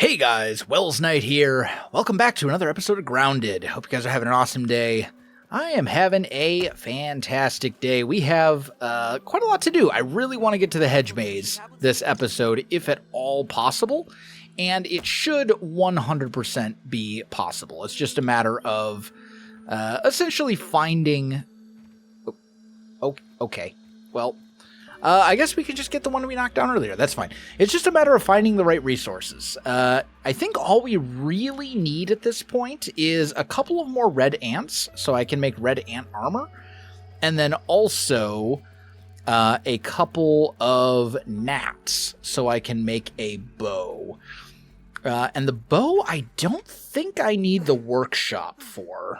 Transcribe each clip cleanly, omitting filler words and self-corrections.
Hey guys, Welsknight here. Welcome back to another episode of Grounded. Hope you guys are having an awesome day. I am having a fantastic day. We have quite a lot to do. I really want to get to the Hedge maze this episode, if at all possible, and it should 100% be possible. It's just a matter of essentially finding... Oh, okay, well... I guess we can just get the one we knocked down earlier. That's fine. It's just a matter of finding the right resources. I think all we really need at this point is a couple of more red ants, so I can make red ant armor. And then also a couple of gnats, so I can make a bow. And the bow, I don't think I need the workshop for.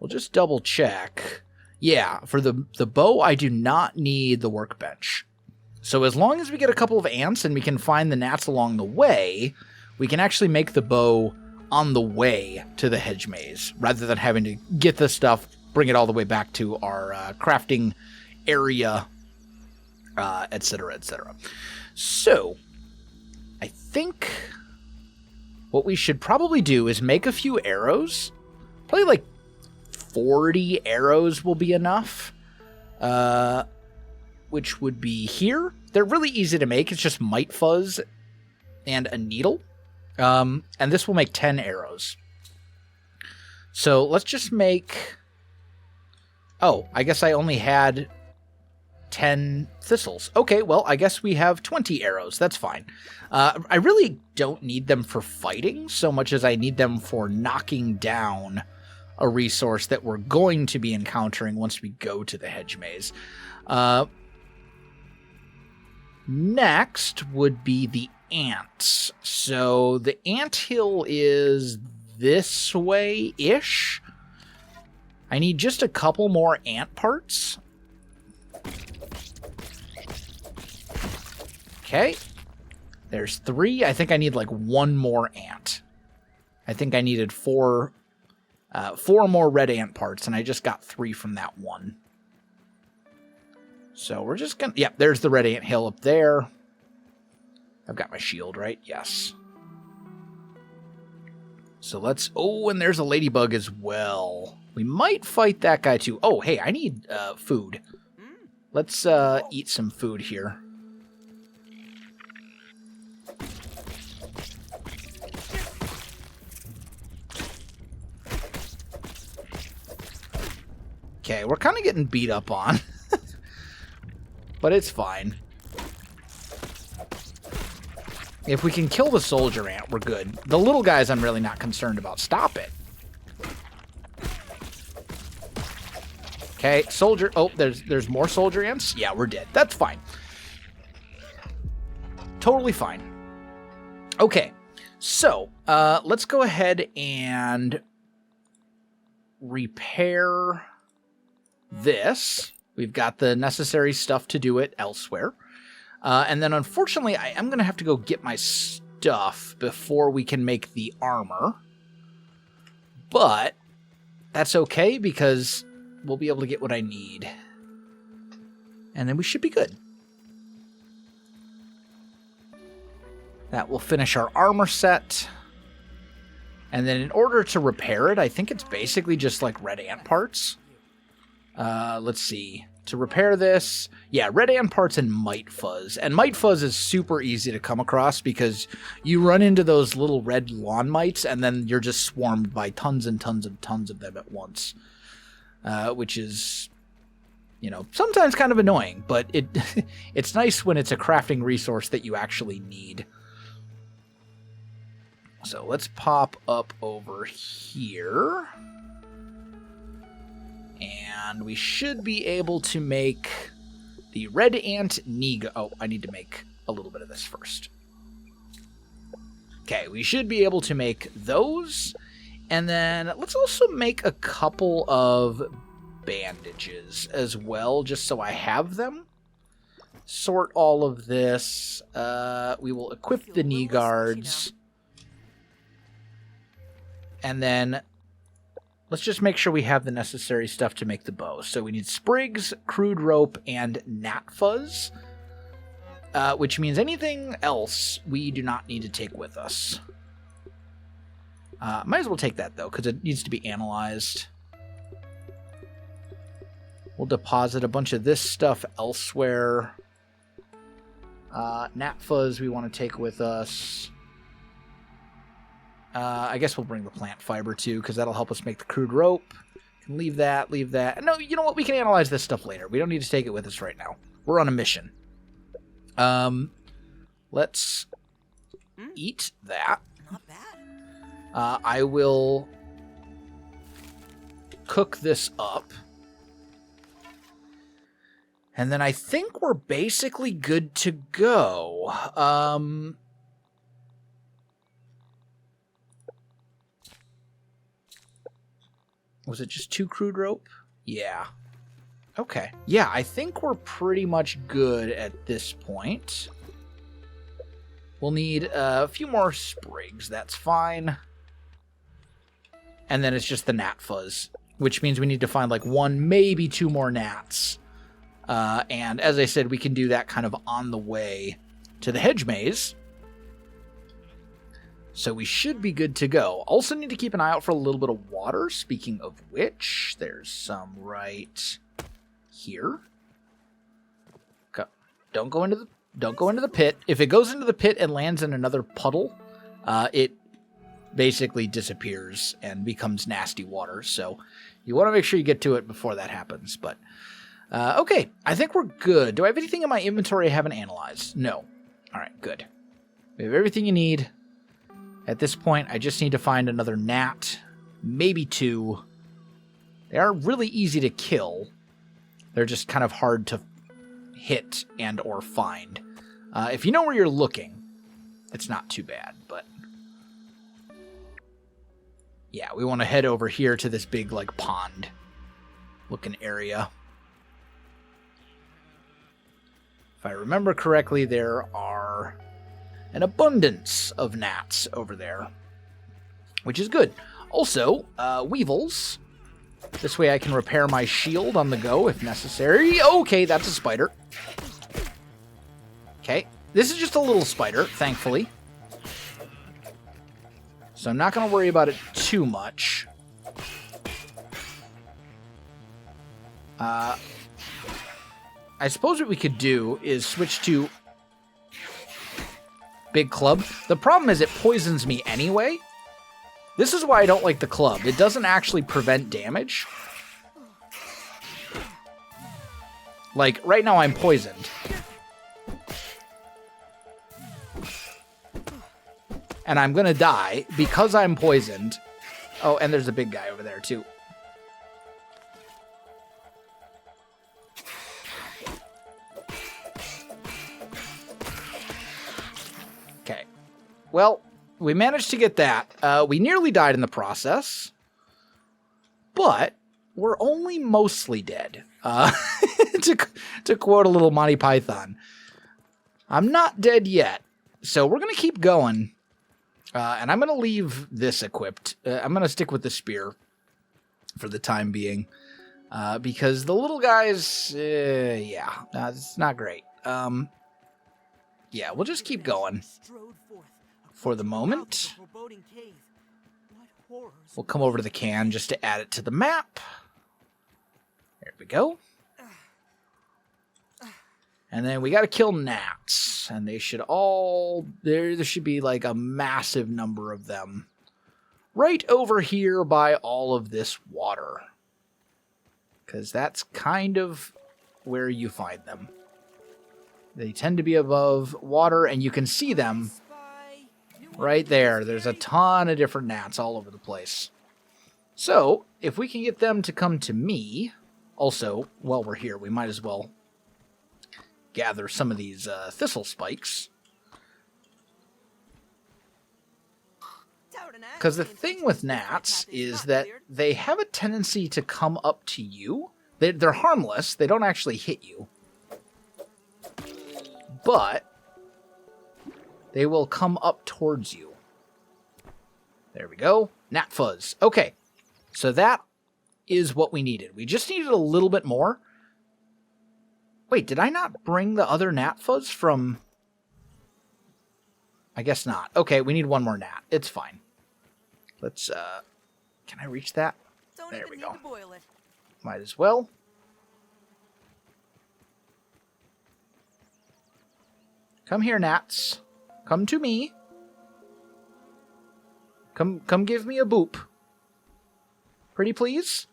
We'll just double check. Yeah, for the bow, I do not need the workbench. So as long as we get a couple of ants and we can find the gnats along the way, we can actually make the bow on the way to the hedge maze, rather than having to get the stuff, bring it all the way back to our crafting area, etc., etc. So, I think what we should probably do is make a few arrows, probably like 40 arrows will be enough, which would be here. They're really easy to make. It's just mite fuzz and a needle. And this will make 10 arrows. So let's just make... Oh, I guess I only had 10 thistles. Okay, well, I guess we have 20 arrows. That's fine. I really don't need them for fighting so much as I need them for knocking down a resource that we're going to be encountering once we go to the hedge maze. Next would be the ants. So the anthill is this way-ish. I need just a couple more ant parts. Okay. There's 3. I think I need like 1 more ant. I think I needed 4 more red ant parts, and I just got 3 from that one. So we're just gonna... Yep, there's the red ant hill up there. I've got my shield, right? Yes. So let's... Oh, and there's a ladybug as well. We might fight that guy too. Oh, hey, I need food. Let's eat some food here. Okay, we're kind of getting beat up on. But it's fine. If we can kill the soldier ant, we're good. The little guys I'm really not concerned about. Stop it. Okay, soldier... Oh, there's more soldier ants? Yeah, we're dead. That's fine. Totally fine. Okay, so let's go ahead and repair... this. We've got the necessary stuff to do it elsewhere. And then unfortunately, I am going to have to go get my stuff before we can make the armor. But that's okay because we'll be able to get what I need. And then we should be good. That will finish our armor set. And then in order to repair it, I think it's basically just like red ant parts. Let's see. To repair this, yeah, red ant parts and mite fuzz. And mite fuzz is super easy to come across because you run into those little red lawn mites and then you're just swarmed by tons and tons and tons of them at once. Which is, you know, sometimes kind of annoying, but it's nice when it's a crafting resource that you actually need. So let's pop up over here. And we should be able to make the red ant Niga. Oh, I need to make a little bit of this first. Okay, we should be able to make those. And then let's also make a couple of bandages as well, just so I have them. Sort all of this. We will equip the knee guards. And then... let's just make sure we have the necessary stuff to make the bow. So we need sprigs, crude rope, and gnat fuzz. which means anything else we do not need to take with us. Might as well take that, though, because it needs to be analyzed. We'll deposit a bunch of this stuff elsewhere. Gnat fuzz we want to take with us. I guess we'll bring the plant fiber, too, because that'll help us make the crude rope. Can leave that, leave that. No, you know what? We can analyze this stuff later. We don't need to take it with us right now. We're on a mission. Let's eat that. Not bad. I will cook this up. And then I think we're basically good to go. Was it just 2 crude rope? Yeah. Okay. Yeah, I think we're pretty much good at this point. We'll need a few more sprigs. That's fine. And then it's just the gnat fuzz, which means we need to find like 1, maybe 2 more gnats. And as I said, we can do that kind of on the way to the hedge maze. So we should be good to go. Also need to keep an eye out for a little bit of water. Speaking of which, there's some right here. Don't go into the pit. If it goes into the pit and lands in another puddle, it basically disappears and becomes nasty water. So you want to make sure you get to it before that happens. But okay, I think we're good. Do I have anything in my inventory I haven't analyzed? No. All right, good. We have everything you need. At this point, I just need to find another gnat, maybe 2. They are really easy to kill. They're just kind of hard to hit and or find. If you know where you're looking, it's not too bad, but yeah, we want to head over here to this big, like, pond looking area. If I remember correctly, there are an abundance of gnats over there, which is good. Also, weevils. This way I can repair my shield on the go if necessary. Okay, that's a spider. Okay, this is just a little spider, thankfully. So I'm not going to worry about it too much. I suppose what we could do is switch to big club. The problem is it poisons me anyway. This is why I don't like the club. It doesn't actually prevent damage. Like, right now I'm poisoned. And I'm gonna die because I'm poisoned. Oh, and there's a big guy over there too. Okay. Well, we managed to get that. We nearly died in the process. But we're only mostly dead. To quote a little Monty Python. I'm not dead yet. So we're going to keep going. And I'm going to leave this equipped. I'm going to stick with the spear for the time being. Because the little guys, it's not great. Yeah, we'll just keep going for the moment. We'll come over to the can just to add it to the map. There we go. And then we got to kill gnats. And they should all... There should be like a massive number of them. Right over here by all of this water. Because that's kind of where you find them. They tend to be above water, and you can see them right there. There's a ton of different gnats all over the place. So, if we can get them to come to me... Also, while we're here, we might as well gather some of these thistle spikes. Because the thing with gnats is that they have a tendency to come up to you. They're harmless. They don't actually hit you. But they will come up towards you. There we go. Gnat fuzz. Okay. So that is what we needed. We just needed a little bit more. Wait, did I not bring the other gnat fuzz from I guess not. Okay, we need one more gnat. It's fine. Let's, can I reach that? There we go. Might as well. Come here, gnats. Come to me. Come give me a boop. Pretty please?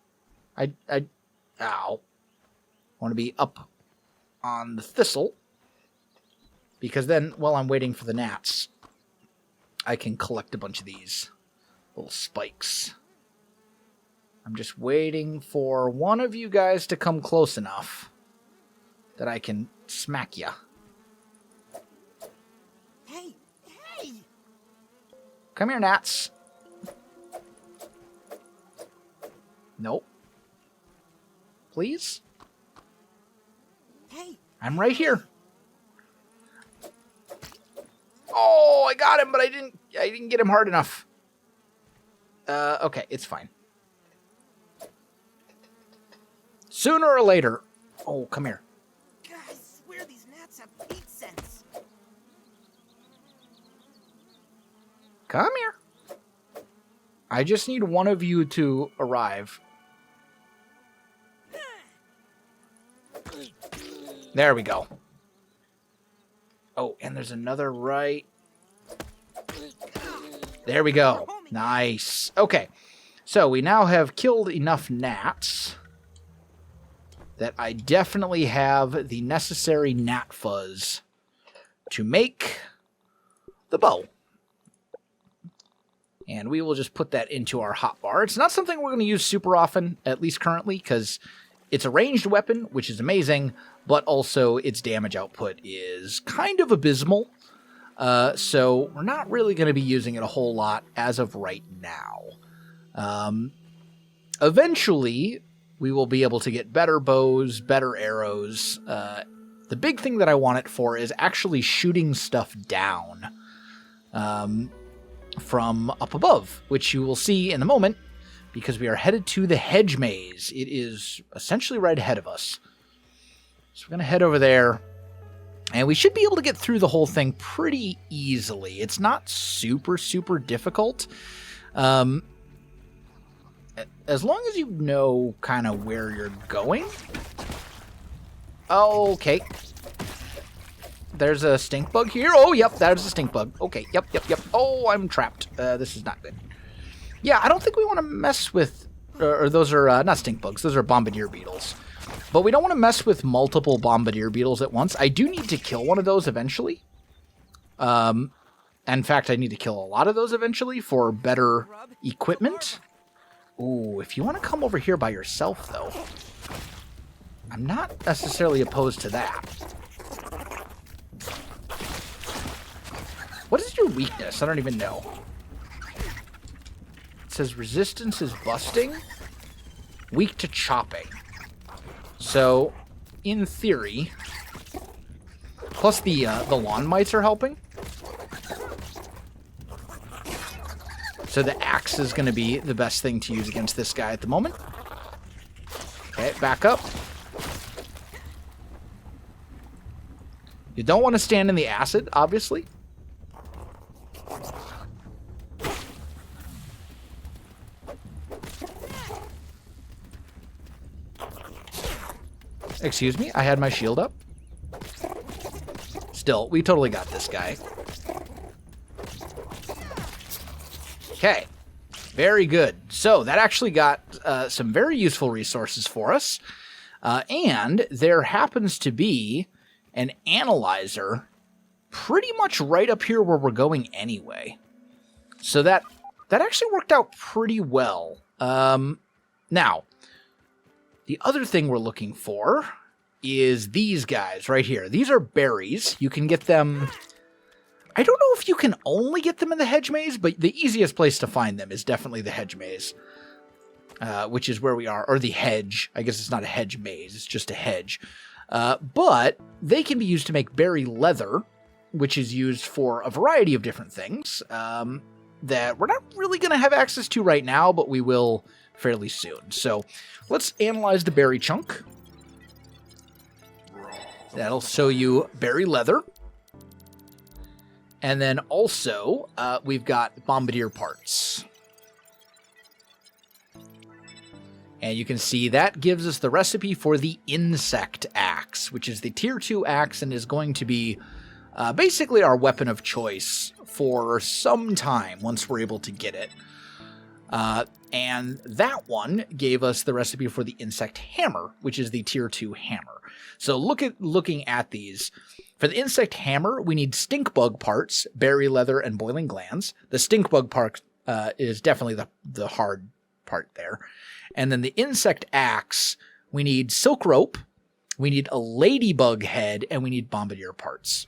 Ow. Want to be up on the thistle. Because then, while I'm waiting for the gnats, I can collect a bunch of these little spikes. I'm just waiting for one of you guys to come close enough that I can smack ya. Hey! Come here, gnats. Nope. Please? Hey! I'm right here. Oh, I got him, but I didn't get him hard enough. Okay, it's fine. Sooner or later. Oh, come here. God, I swear these gnats have 8 cents. Come here. I just need one of you to arrive. There we go. Oh, and there's another right. There we go. Nice. Okay. So we now have killed enough gnats that I definitely have the necessary gnat fuzz to make the bow. And we will just put that into our hotbar. It's not something we're going to use super often, at least currently, because it's a ranged weapon, which is amazing, but also its damage output is kind of abysmal. So we're not really going to be using it a whole lot as of right now. Eventually, we will be able to get better bows, better arrows. The big thing that I want it for is actually shooting stuff down from up above, which you will see in a moment, because we are headed to the Hedge maze. It is essentially right ahead of us. So we're going to head over there, and we should be able to get through the whole thing pretty easily. It's not super, super difficult. As long as you know kind of where you're going. Okay. There's a stink bug here. Oh, yep, there's a stink bug. Okay, yep. Oh, I'm trapped. This is not good. Yeah, I don't think we want to mess with... Or those are not stink bugs. Those are bombardier beetles. But we don't want to mess with multiple bombardier beetles at once. I do need to kill one of those eventually. In fact, I need to kill a lot of those eventually for better equipment. Ooh, if you want to come over here by yourself, though, I'm not necessarily opposed to that. What is your weakness? I don't even know. It says resistance is busting, weak to chopping. So, in theory, plus the lawn mites are helping. So the axe is going to be the best thing to use against this guy at the moment. Okay, back up. You don't want to stand in the acid, obviously. Excuse me, I had my shield up. Still, we totally got this guy. Okay, very good. So that actually got some very useful resources for us. And there happens to be an analyzer pretty much right up here where we're going anyway. So that actually worked out pretty well. Now, the other thing we're looking for is these guys right here. These are berries. You can get them... I don't know if you can only get them in the Hedge maze, but the easiest place to find them is definitely the Hedge maze, which is where we are, or the Hedge. I guess it's not a Hedge maze, it's just a hedge. But they can be used to make berry leather, which is used for a variety of different things that we're not really going to have access to right now, but we will fairly soon. So let's analyze the berry chunk. That'll show you berry leather. And then also, we've got bombardier parts. And you can see that gives us the recipe for the insect axe, which is the tier 2 axe and is going to be basically our weapon of choice for some time once we're able to get it. And that one gave us the recipe for the insect hammer, which is the tier 2 hammer. So looking at these, for the insect hammer, we need stink bug parts, berry leather, and boiling glands. The stink bug part is definitely the hard part there. And then the insect axe, we need silk rope, we need a ladybug head, and we need bombardier parts.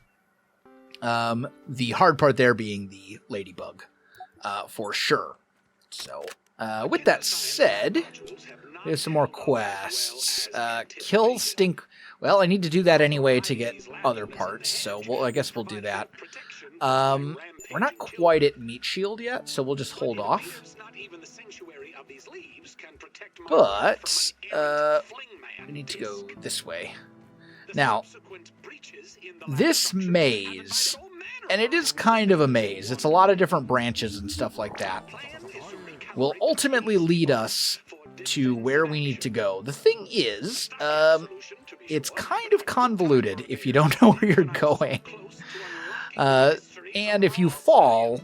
The hard part there being the ladybug, for sure. So, with that said, there's some more quests. Kill stink... Well, I need to do that anyway to get other parts, so I guess we'll do that. We're not quite at meat shield yet, so we'll just hold off. But, we need to go this way. Now, this maze, and it is kind of a maze, it's a lot of different branches and stuff like that, will ultimately lead us to where we need to go. The thing is, it's kind of convoluted if you don't know where you're going. And if you fall,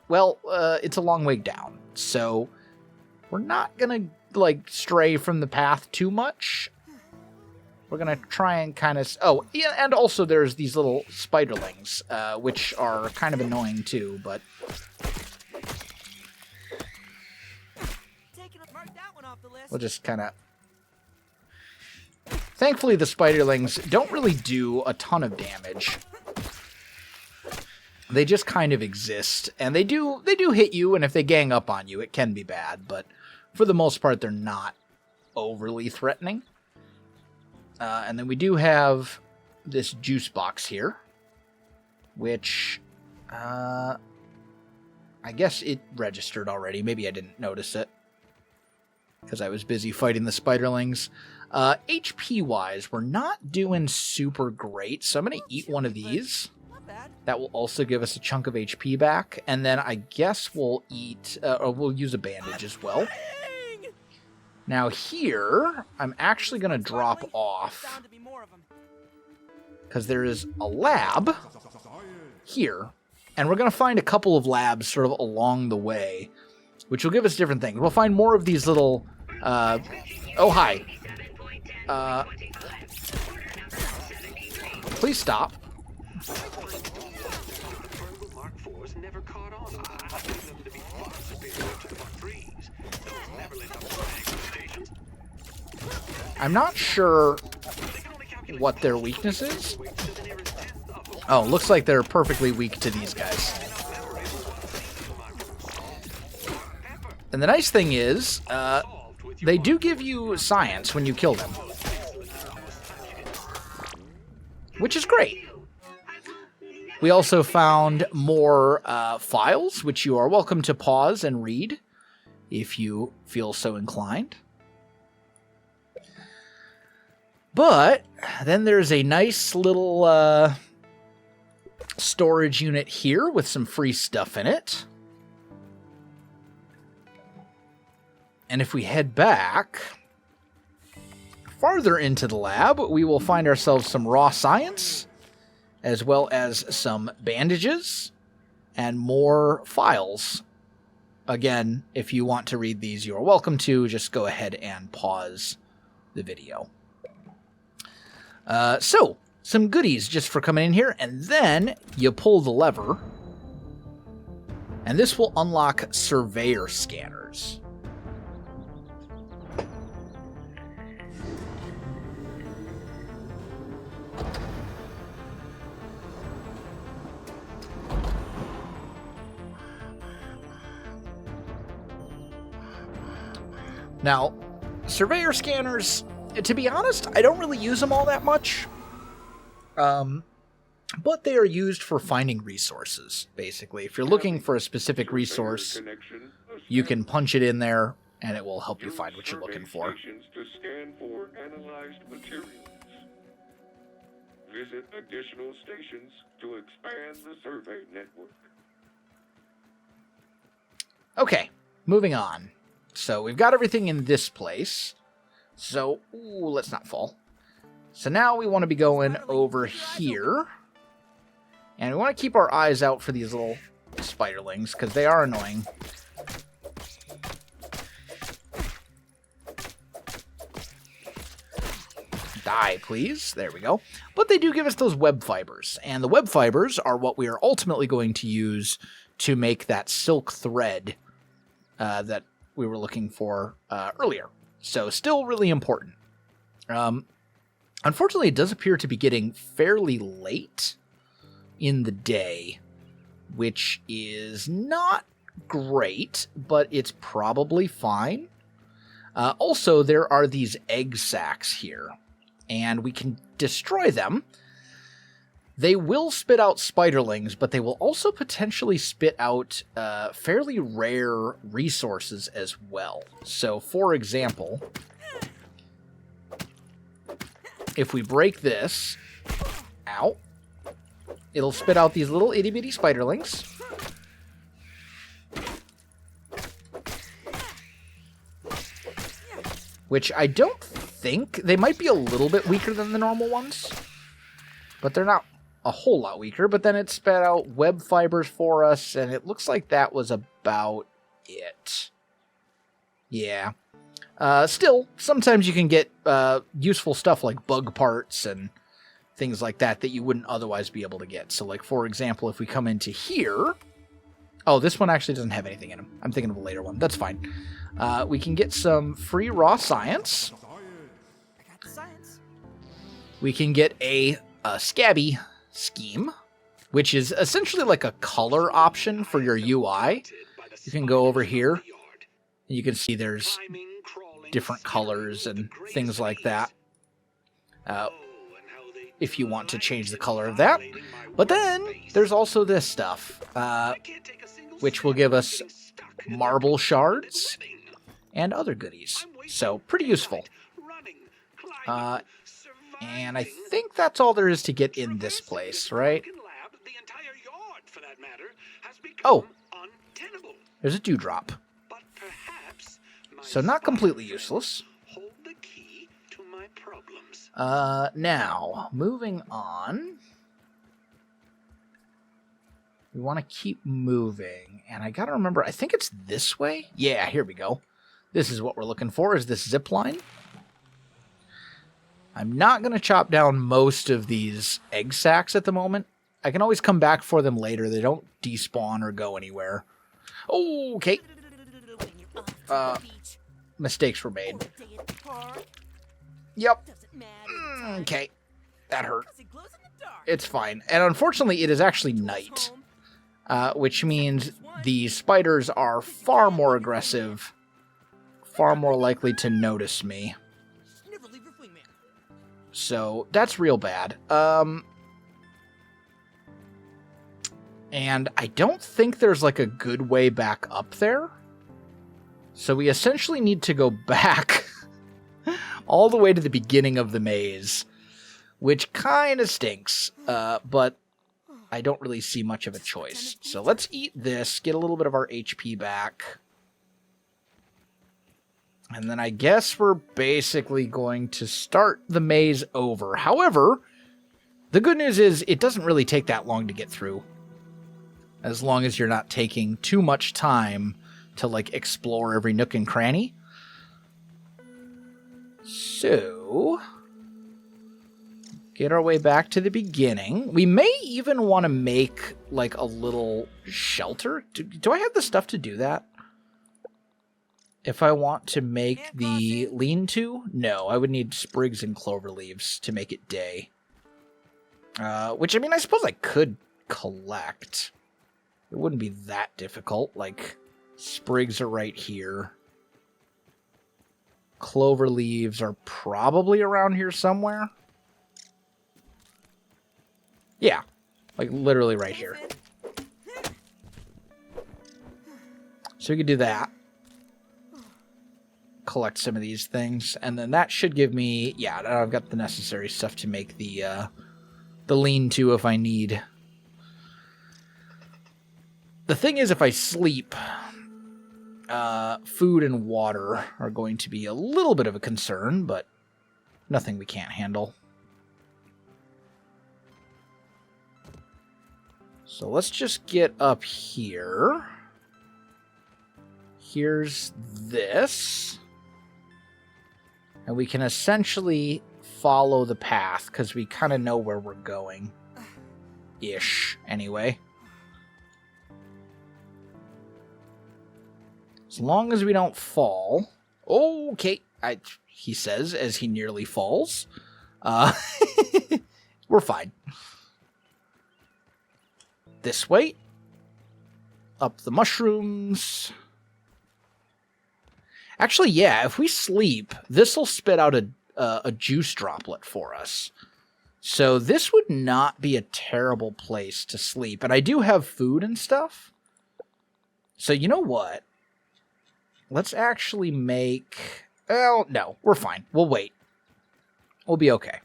well, it's a long way down. So we're not going to, stray from the path too much. We're going to try and kind of... Oh, yeah, and also there's these little spiderlings, which are kind of annoying too, but... We'll just kind of... Thankfully, the spiderlings don't really do a ton of damage. They just kind of exist, and they do hit you, and if they gang up on you, it can be bad, but for the most part, they're not overly threatening. And then we do have this juice box here, which, I guess it registered already. Maybe I didn't notice it, because I was busy fighting the spiderlings. HP-wise, we're not doing super great, so I'm going to eat one of these. That will also give us a chunk of HP back, and then I guess we'll eat, or we'll use a bandage as well. Now here, I'm actually going to drop off, because there is a lab here, and we're going to find a couple of labs sort of along the way, which will give us different things. We'll find more of these little, oh, hi. Please stop. I'm not sure what their weakness is. Oh, looks like they're perfectly weak to these guys. And the nice thing is, they do give you science when you kill them, which is great. We also found more files, which you are welcome to pause and read if you feel so inclined. But then there's a nice little storage unit here with some free stuff in it. And if we head back farther into the lab, we will find ourselves some raw science, as well as some bandages and more files. Again, if you want to read these, you are welcome to. Just go ahead and pause the video. So, some goodies just for coming in here, and then you pull the lever, and this will unlock surveyor scanners. Now, surveyor scanners, to be honest, I don't really use them all that much. But they are used for finding resources, basically. If you're looking for a specific resource, you can punch it in there, and it will help you find what you're looking for. Visit additional stations to expand the survey network. Okay, moving on. So we've got everything in this place. So, ooh, let's not fall. So now we want to be going over here. And we want to keep our eyes out for these little spiderlings, because they are annoying. Die, please. There we go. But they do give us those web fibers. And the web fibers are what we are ultimately going to use to make that silk thread that we were looking for earlier. So still really important. Unfortunately, it does appear to be getting fairly late in the day, which is not great, but it's probably fine. Also, there are these egg sacs here, and we can destroy them. They will spit out spiderlings, but they will also potentially spit out fairly rare resources as well. So, for example, if we break this, ow, it'll spit out these little itty-bitty spiderlings. Which I don't think, they might be a little bit weaker than the normal ones, but they're not a whole lot weaker. But then it spat out web fibers for us, and it looks like that was about it. Yeah. Still, sometimes you can get useful stuff like bug parts and things like that that you wouldn't otherwise be able to get. So, like, for example, if we come into here... Oh, this one actually doesn't have anything in them. I'm thinking of a later one. That's fine. We can get some free raw science. I got the science. We can get a scabby scheme, which is essentially like a color option for your UI. You can go over here, and you can see there's different colors and things like that. If you want to change the color of that. But then there's also this stuff, which will give us marble shards and other goodies. So, pretty useful. And I think that's all there is to get in this place, right? Oh, there's a dewdrop. So not completely useless. Now, moving on. We want to keep moving. And I gotta remember, I think it's this way? Yeah, here we go. This is what we're looking for, is this zip line. I'm not going to chop down most of these egg sacs at the moment. I can always come back for them later. They don't despawn or go anywhere. Okay. Mistakes were made. Yep. Okay. That hurt. It's fine. And unfortunately, it is actually night. Which means the spiders are far more aggressive. Far more likely to notice me. So, that's real bad. And I don't think there's like a good way back up there. So we essentially need to go back all the way to the beginning of the maze, which kind of stinks, but I don't really see much of a choice. So let's eat this, get a little bit of our HP back. And then I guess we're basically going to start the maze over. However, the good news is it doesn't really take that long to get through. As long as you're not taking too much time to, like, explore every nook and cranny. So, get our way back to the beginning. We may even want to make, like, a little shelter. Do I have the stuff to do that? If I want to make the lean-to? No, I would need sprigs and clover leaves to make it day. Which, I mean, I suppose I could collect. It wouldn't be that difficult. Like, sprigs are right here. Clover leaves are probably around here somewhere. Yeah, like literally right here. So we could do that. Collect some of these things, and then that should give me, yeah, I've got the necessary stuff to make the the lean-to if I need. The thing is, if I sleep, food and water are going to be a little bit of a concern, but nothing we can't handle. So let's just get up here. Here's this. And we can essentially follow the path, because we kind of know where we're going. Ish, anyway. As long as we don't fall. Okay, he says as he nearly falls. We're fine. This way. Up the mushrooms. Actually, yeah, if we sleep, this will spit out a juice droplet for us. So this would not be a terrible place to sleep. And I do have food and stuff. So you know what? Let's actually make... Oh, no, we're fine. We'll wait. We'll be okay.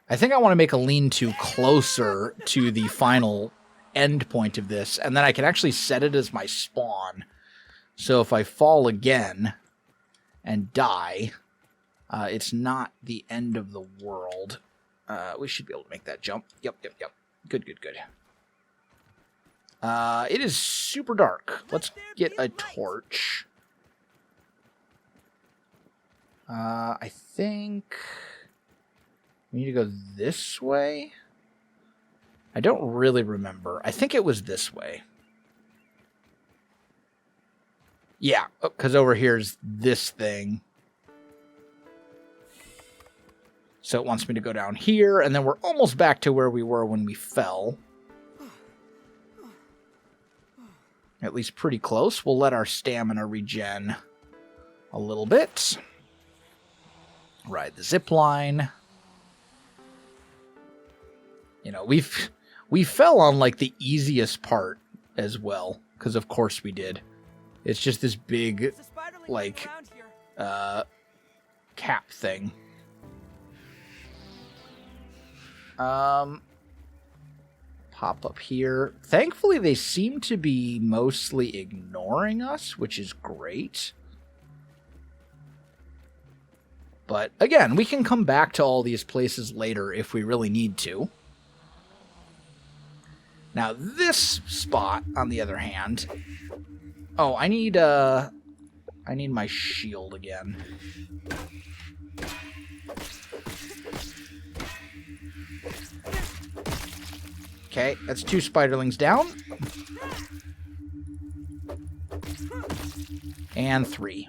I think I want to make a lean-to closer to the final end point of this, and then I can actually set it as my spawn. So if I fall again and die, it's not the end of the world. We should be able to make that jump. Yep. Good. It is super dark. Let's get a torch. I think we need to go this way. I don't really remember. I think it was this way. Yeah, because over here's this thing. So it wants me to go down here, and then we're almost back to where we were when we fell. At least pretty close. We'll let our stamina regen a little bit. Ride the zip line. You know, we fell on like the easiest part as well, because of course we did. It's just this big, like, cap thing. Pop up here. Thankfully, they seem to be mostly ignoring us, which is great. But, again, we can come back to all these places later if we really need to. Now, this spot, on the other hand... Oh, I need my shield again. Okay, that's 2 spiderlings down. And 3.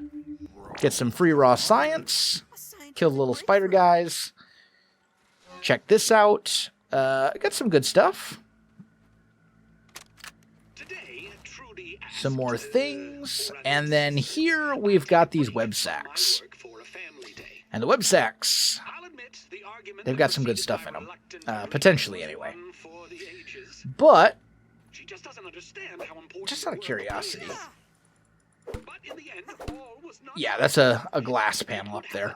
Get some free raw science. Kill the little spider guys. Check this out. Got some good stuff. Some more things. And then here we've got these web sacks. And the web sacks, they've got some good stuff in them. Potentially, anyway. But, just out of curiosity. Yeah, that's a glass panel up there.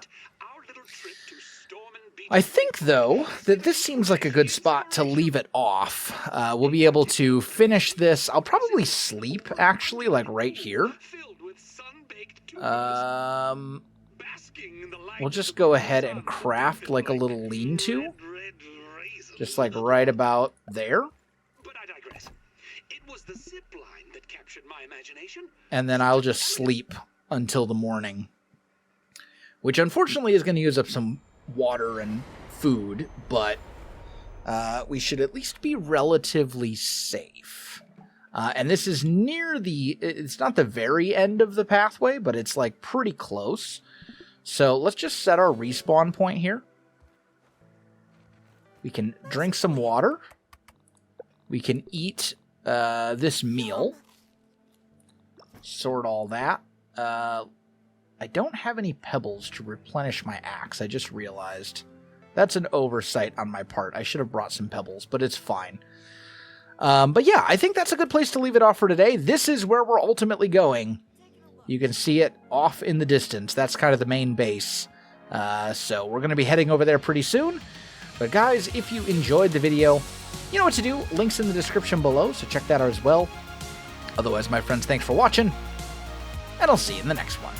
I think, though, that this seems like a good spot to leave it off. We'll be able to finish this. I'll probably sleep, actually, like right here. We'll just go ahead and craft like a little lean-to. Just like right about there. And then I'll just sleep until the morning. Which unfortunately is going to use up some water and food, but we should at least be relatively safe. And this is near it's not the very end of the pathway, but it's like pretty close. So let's just set our respawn point here. We can drink some water. We can eat this meal. Sort all that. I don't have any pebbles to replenish my axe. I just realized. That's an oversight on my part. I should have brought some pebbles, but it's fine. But yeah, I think that's a good place to leave it off for today. This is where we're ultimately going. You can see it off in the distance. That's kind of the main base. So we're going to be heading over there pretty soon. But guys, if you enjoyed the video, you know what to do. Links in the description below, so check that out as well. Otherwise, my friends, thanks for watching, and I'll see you in the next one.